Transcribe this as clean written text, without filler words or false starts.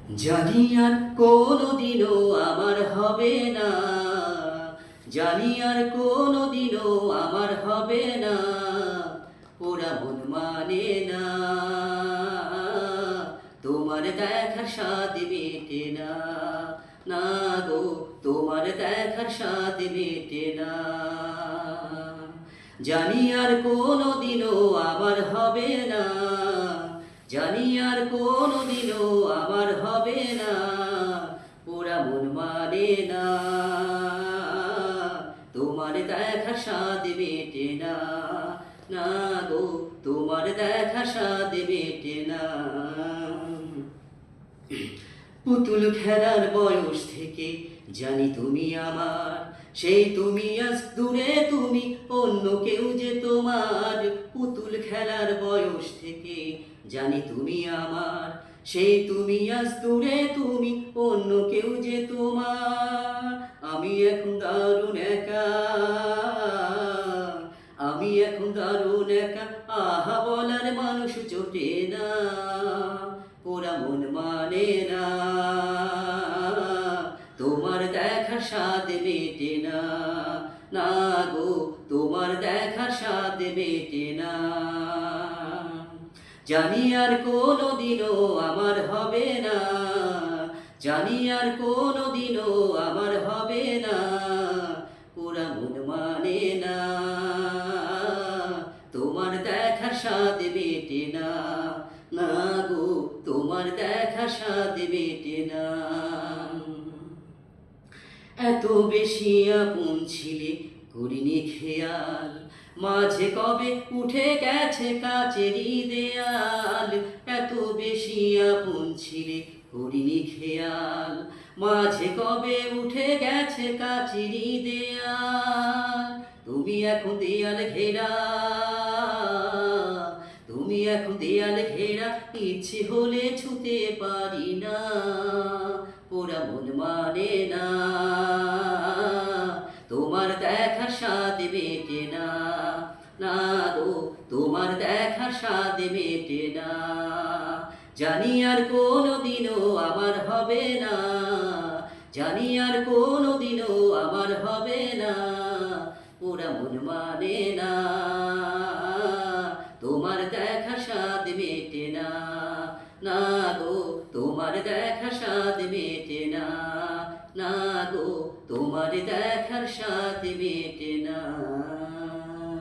জানি আর কোনোদিনও আমার হবে না, জানি আর কোনোদিনও আমার হবে না, ওরা মন মানে না, তোমার দেখার স্বাদ মেটে না, না গো তোমার দেখার স্বাদ মেটে না। জানি আর কোনোদিনও আমার হবে না, জানি আর কোনোদিনও আমার হবে না, ওরা মন মানে না, তোমার দেখা স্বাদ মেটে না, না গো তোমার দেখা স্বাদ মেটে না। পুতুল খেলার বয়স থেকে জানি তুমি আমার, সেই তুমি আজ দূরে, তুমি অন্য কেউ যে তোমার। পুতুল খেলার বয়স থেকে জানি তুমি আমার, সেই তুমি আজ দূরে, তুমি অন্য কেউ যে তোমার। আমি এখন দারুণ একা, আমি এখন দারুণ একা, আহা বলার মানুষ জোটে না, ওরা মন মানে না, তোমার দেখা স্বাদ মেটে না, না গো তোমার দেখা স্বাদ মেটে না। জানি আর কোনোদিনও আমার হবে না, জানি আর কোনোদিনও আমার হবে না, ওরা মন মানে না, তোমার দেখা স্বাদ মেটে না, না গো তোমার দেখা স্বাদ মেটে না। এত বেশি আপন ছিলে করিনি খেয়াল, মাঝে কবে উঠে গেছে কাচেরই দেয়াল। এত বেশি আপন ছিলে করিনি খেয়াল, মাঝে কবে উঠে গেছে কাচেরই দেয়াল। তুমি এখন দেয়াল ঘেরা, তুমি এখন দেয়াল ঘেরা, ইচ্ছে হলে ছুতে পারি না, ওরা মন মানে না, তোমার দেখা স্বাদ মেটে না, না গো তোমার দেখা স্বাদ মেটে না। জানি আর কোনোদিনও আমার হবে না, জানি আর কোনোদিনও আমার হবে না, ওরা মন মানে না, তোমার দেখা স্বাদ মেটে না, না গো তোমার দেখা স্বাদ মেটে না, না গো তোমার দেখার স্বাদ মেটে না।